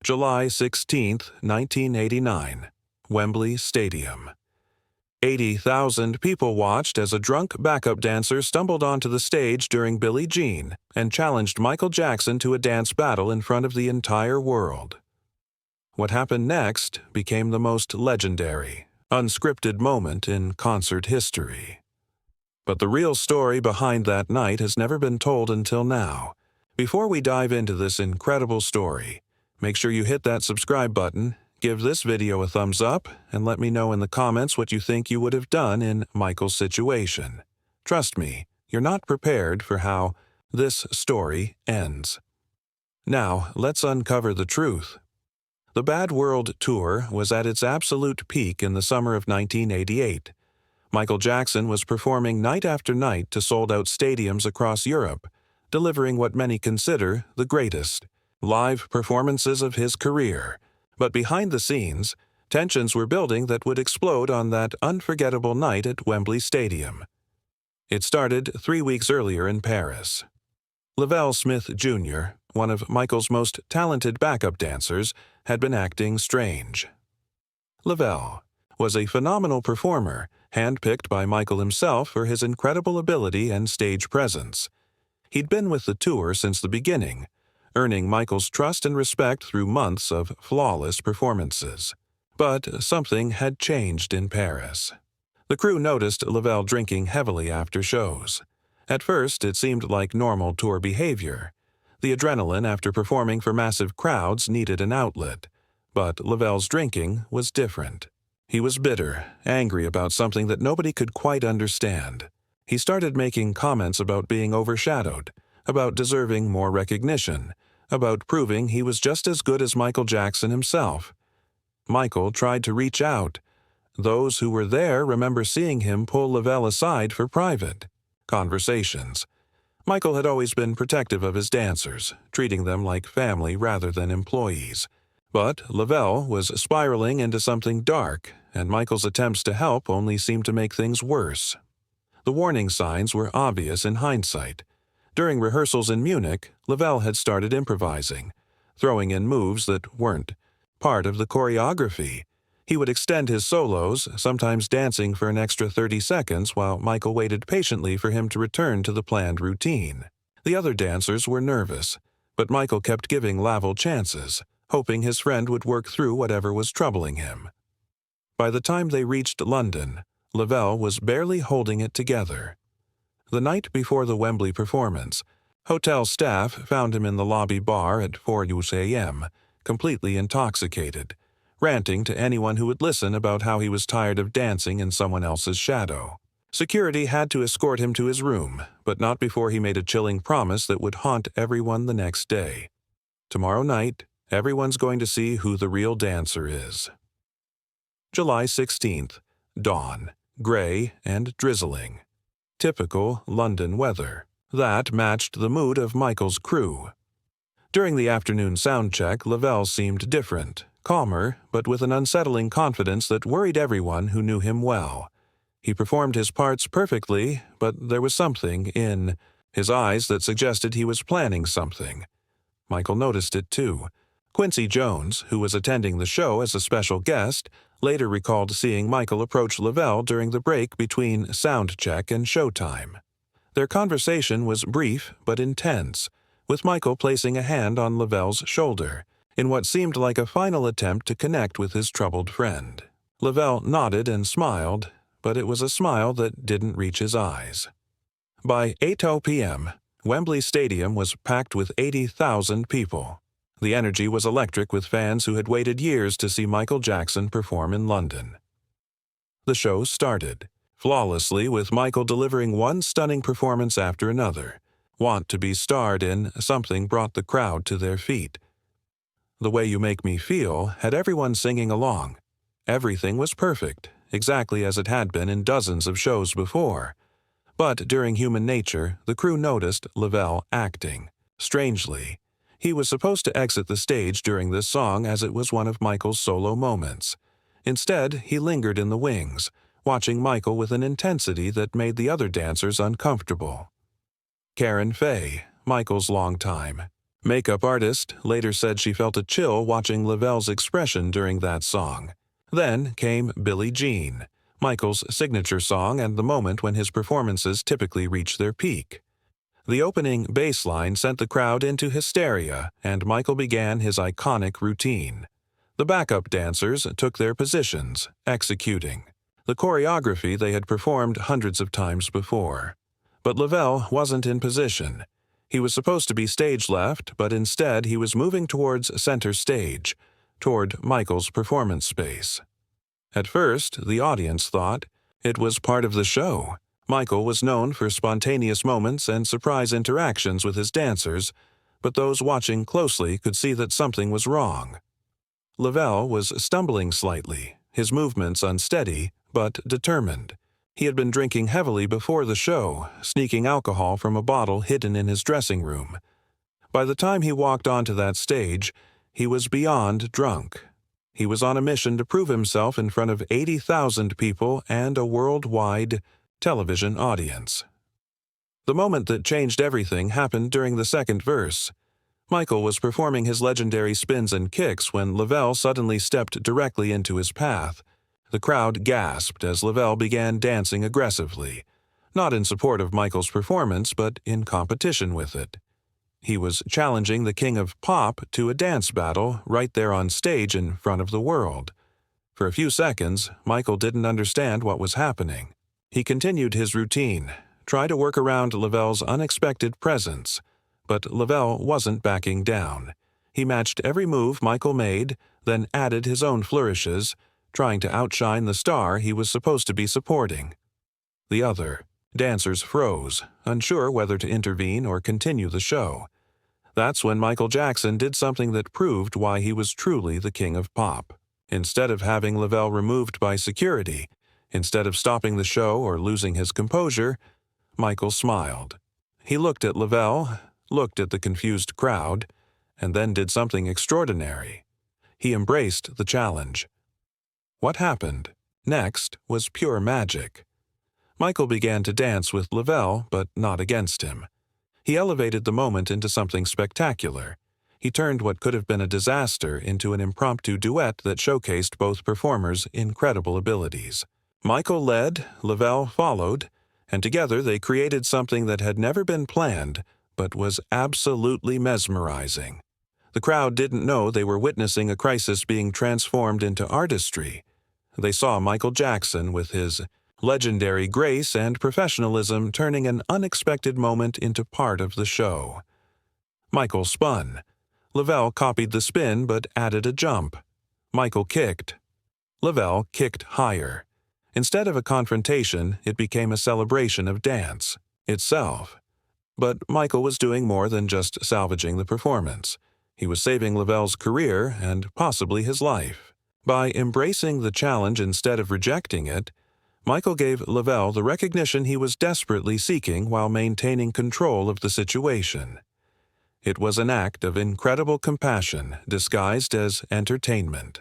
July 16, 1989, Wembley Stadium. 80,000 people watched as a drunk backup dancer stumbled onto the stage during Billie Jean and challenged Michael Jackson to a dance battle in front of the entire world. What happened next became the most legendary, unscripted moment in concert history. But the real story behind that night has never been told until now. Before we dive into this incredible story, make sure you hit that subscribe button, give this video a thumbs up, and let me know in the comments what you think you would have done in Michael's situation. Trust me, you're not prepared for how this story ends. Now, let's uncover the truth. The Bad World Tour was at its absolute peak in the summer of 1988. Michael Jackson was performing night after night to sold-out stadiums across Europe, delivering what many consider the greatest live performances of his career. But behind the scenes, tensions were building that would explode on that unforgettable night at Wembley Stadium. It started 3 weeks earlier in Paris. Lavelle Smith Jr., one of Michael's most talented backup dancers, had been acting strange. Lavelle was a phenomenal performer, handpicked by Michael himself for his incredible ability and stage presence. He'd been with the tour since the beginning, earning Michael's trust and respect through months of flawless performances. But something had changed in Paris. The crew noticed Lavelle drinking heavily after shows. At first, it seemed like normal tour behavior. The adrenaline after performing for massive crowds needed an outlet. But Lavelle's drinking was different. He was bitter, angry about something that nobody could quite understand. He started making comments about being overshadowed, about deserving more recognition, about proving he was just as good as Michael Jackson himself. Michael tried to reach out. Those who were there remember seeing him pull Lavelle aside for private conversations. Michael had always been protective of his dancers, treating them like family rather than employees. But Lavelle was spiraling into something dark, and Michael's attempts to help only seemed to make things worse. The warning signs were obvious in hindsight. During rehearsals in Munich, Lavelle had started improvising, throwing in moves that weren't part of the choreography. He would extend his solos, sometimes dancing for an extra 30 seconds while Michael waited patiently for him to return to the planned routine. The other dancers were nervous, but Michael kept giving Lavelle chances, hoping his friend would work through whatever was troubling him. By the time they reached London, Lavelle was barely holding it together. The night before the Wembley performance, hotel staff found him in the lobby bar at 4 a.m., completely intoxicated, ranting to anyone who would listen about how he was tired of dancing in someone else's shadow. Security had to escort him to his room, but not before he made a chilling promise that would haunt everyone the next day. Tomorrow night, everyone's going to see who the real dancer is. July 16th, dawn, gray and drizzling. Typical London weather. That matched the mood of Michael's crew. During the afternoon sound check, Lavelle seemed different, calmer, but with an unsettling confidence that worried everyone who knew him well. He performed his parts perfectly, but there was something in his eyes that suggested he was planning something. Michael noticed it too. Quincy Jones, who was attending the show as a special guest, later recalled seeing Michael approach Lavelle during the break between sound check and showtime. Their conversation was brief but intense, with Michael placing a hand on Lavelle's shoulder, in what seemed like a final attempt to connect with his troubled friend. Lavelle nodded and smiled, but it was a smile that didn't reach his eyes. By 8:00 p.m., Wembley Stadium was packed with 80,000 people. The energy was electric with fans who had waited years to see Michael Jackson perform in London. The show started, flawlessly, with Michael delivering one stunning performance after another. Want to be starred in something brought the crowd to their feet. The Way You Make Me Feel had everyone singing along. Everything was perfect, exactly as it had been in dozens of shows before. But during Human Nature, the crew noticed Lavelle acting. Strangely, he was supposed to exit the stage during this song as it was one of Michael's solo moments. Instead, he lingered in the wings, watching Michael with an intensity that made the other dancers uncomfortable. Karen Fay, Michael's longtime Makeup artist later said she felt a chill watching Lavelle's expression during that song. Then came Billie Jean, Michael's signature song and the moment when his performances typically reach their peak. The opening bass line sent the crowd into hysteria, and Michael began his iconic routine. The backup dancers took their positions, executing the choreography they had performed hundreds of times before. But Lavelle wasn't in position. He was supposed to be stage left, but instead he was moving towards center stage, toward Michael's performance space. At first, the audience thought it was part of the show. Michael was known for spontaneous moments and surprise interactions with his dancers, but those watching closely could see that something was wrong. Lavelle was stumbling slightly, his movements unsteady, but determined. He had been drinking heavily before the show, sneaking alcohol from a bottle hidden in his dressing room. By the time he walked onto that stage, he was beyond drunk. He was on a mission to prove himself in front of 80,000 people and a worldwide television audience. The moment that changed everything happened during the second verse. Michael was performing his legendary spins and kicks when Lavelle suddenly stepped directly into his path. The crowd gasped as Lavelle began dancing aggressively, not in support of Michael's performance but in competition with it. He was challenging the king of pop to a dance battle right there on stage in front of the world. For a few seconds, Michael didn't understand what was happening. He continued his routine, tried to work around Lavelle's unexpected presence, but Lavelle wasn't backing down. He matched every move Michael made, then added his own flourishes, trying to outshine the star he was supposed to be supporting. The other dancers froze, unsure whether to intervene or continue the show. That's when Michael Jackson did something that proved why he was truly the king of pop. Instead of having Lavelle removed by security, instead of stopping the show or losing his composure, Michael smiled. He looked at Lavelle, looked at the confused crowd, and then did something extraordinary. He embraced the challenge. What happened next was pure magic. Michael began to dance with Lavelle, but not against him. He elevated the moment into something spectacular. He turned what could have been a disaster into an impromptu duet that showcased both performers' incredible abilities. Michael led, Lavelle followed, and together they created something that had never been planned, but was absolutely mesmerizing. The crowd didn't know they were witnessing a crisis being transformed into artistry. They saw Michael Jackson with his legendary grace and professionalism turning an unexpected moment into part of the show. Michael spun. Lavelle copied the spin but added a jump. Michael kicked. Lavelle kicked higher. Instead of a confrontation, it became a celebration of dance itself. But Michael was doing more than just salvaging the performance. He was saving Lavelle's career and possibly his life. By embracing the challenge instead of rejecting it, Michael gave Lavelle the recognition he was desperately seeking while maintaining control of the situation. It was an act of incredible compassion disguised as entertainment.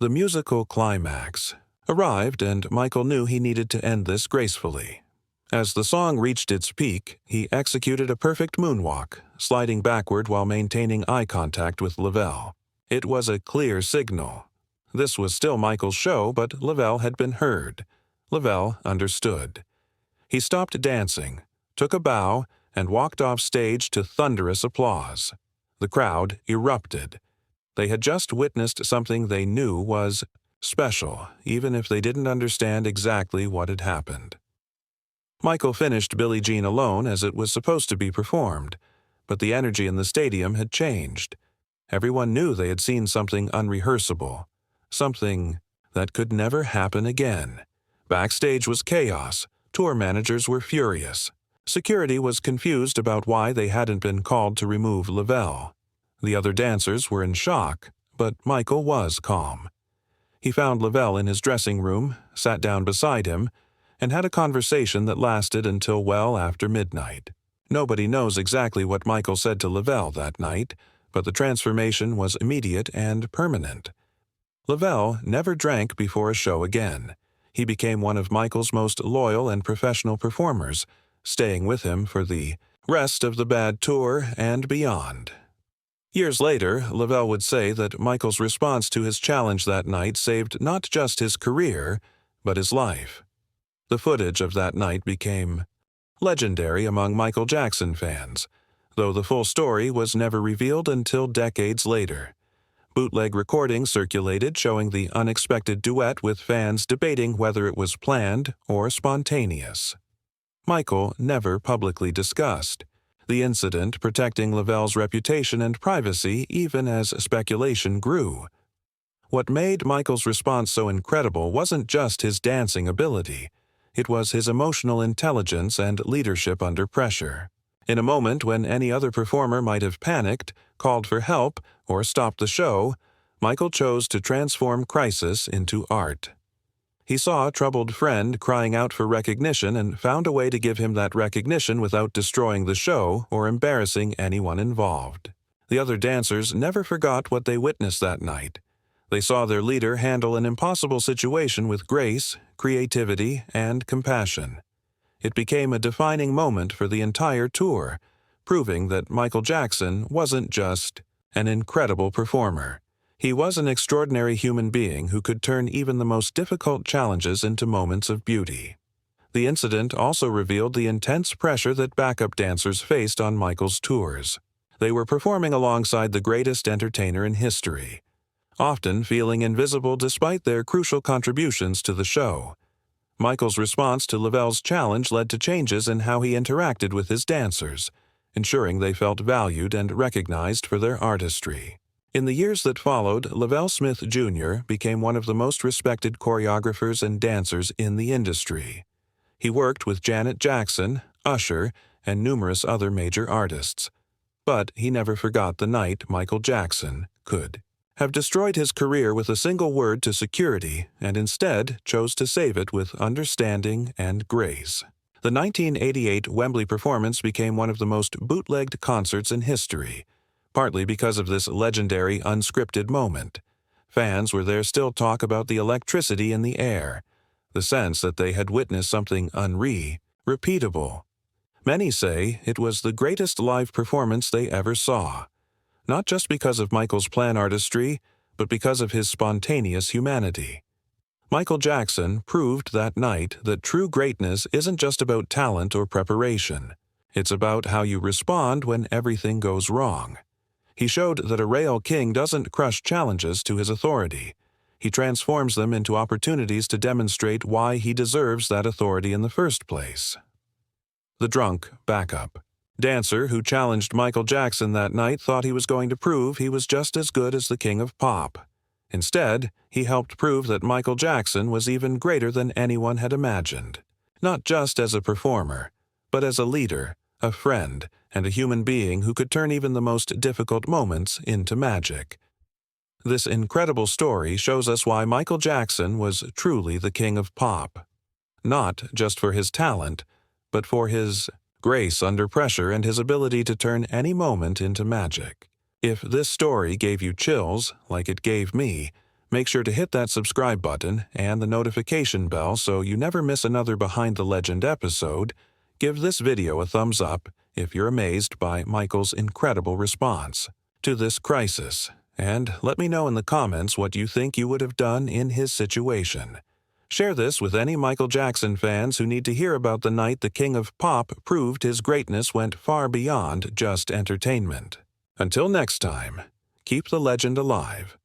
The musical climax arrived, and Michael knew he needed to end this gracefully. As the song reached its peak, he executed a perfect moonwalk, sliding backward while maintaining eye contact with Lavelle. It was a clear signal. This was still Michael's show, but Lavelle had been heard. Lavelle understood. He stopped dancing, took a bow, and walked off stage to thunderous applause. The crowd erupted. They had just witnessed something they knew was special, even if they didn't understand exactly what had happened. Michael finished Billie Jean alone as it was supposed to be performed, but the energy in the stadium had changed. Everyone knew they had seen something unrehearsable, something that could never happen again. Backstage was chaos. Tour managers were furious. Security was confused about why they hadn't been called to remove Lavelle. The other dancers were in shock, but Michael was calm. He found Lavelle in his dressing room, sat down beside him, and had a conversation that lasted until well after midnight. Nobody knows exactly what Michael said to Lavelle that night, but the transformation was immediate and permanent. Lavelle never drank before a show again. He became one of Michael's most loyal and professional performers, staying with him for the rest of the bad tour and beyond. Years later, Lavelle would say that Michael's response to his challenge that night saved not just his career, but his life. The footage of that night became legendary among Michael Jackson fans, though the full story was never revealed until decades later. Bootleg recordings circulated showing the unexpected duet, with fans debating whether it was planned or spontaneous. Michael never publicly discussed the incident, protecting Lavelle's reputation and privacy even as speculation grew. What made Michael's response so incredible wasn't just his dancing ability. It was his emotional intelligence and leadership under pressure. In a moment when any other performer might have panicked, called for help, or stopped the show, Michael chose to transform crisis into art. He saw a troubled friend crying out for recognition and found a way to give him that recognition without destroying the show or embarrassing anyone involved. The other dancers never forgot what they witnessed that night. They saw their leader handle an impossible situation with grace, creativity, and compassion. It became a defining moment for the entire tour, proving that Michael Jackson wasn't just an incredible performer. He was an extraordinary human being who could turn even the most difficult challenges into moments of beauty. The incident also revealed the intense pressure that backup dancers faced on Michael's tours. They were performing alongside the greatest entertainer in history, often feeling invisible despite their crucial contributions to the show. Michael's response to Lavelle's challenge led to changes in how he interacted with his dancers, ensuring they felt valued and recognized for their artistry. In the years that followed, Lavelle Smith Jr. became one of the most respected choreographers and dancers in the industry. He worked with Janet Jackson, Usher, and numerous other major artists. But he never forgot the night Michael Jackson could have destroyed his career with a single word to security, and instead chose to save it with understanding and grace. The 1988 Wembley performance became one of the most bootlegged concerts in history, partly because of this legendary unscripted moment. Fans were there still talk about the electricity in the air, the sense that they had witnessed something repeatable. Many say it was the greatest live performance they ever saw, not just because of Michael's plan artistry, but because of his spontaneous humanity. Michael Jackson proved that night that true greatness isn't just about talent or preparation. It's about how you respond when everything goes wrong. He showed that a real king doesn't crush challenges to his authority. He transforms them into opportunities to demonstrate why he deserves that authority in the first place. The drunk backup dancer who challenged Michael Jackson that night thought he was going to prove he was just as good as the king of pop. Instead, he helped prove that Michael Jackson was even greater than anyone had imagined, not just as a performer, but as a leader, a friend, and a human being who could turn even the most difficult moments into magic. This incredible story shows us why Michael Jackson was truly the king of pop, not just for his talent, but for his grace under pressure and his ability to turn any moment into magic. If this story gave you chills, like it gave me, make sure to hit that subscribe button and the notification bell so you never miss another Behind the Legend episode. Give this video a thumbs up if you're amazed by Michael's incredible response to this crisis, and let me know in the comments what you think you would have done in his situation. Share this with any Michael Jackson fans who need to hear about the night the King of Pop proved his greatness went far beyond just entertainment. Until next time, keep the legend alive.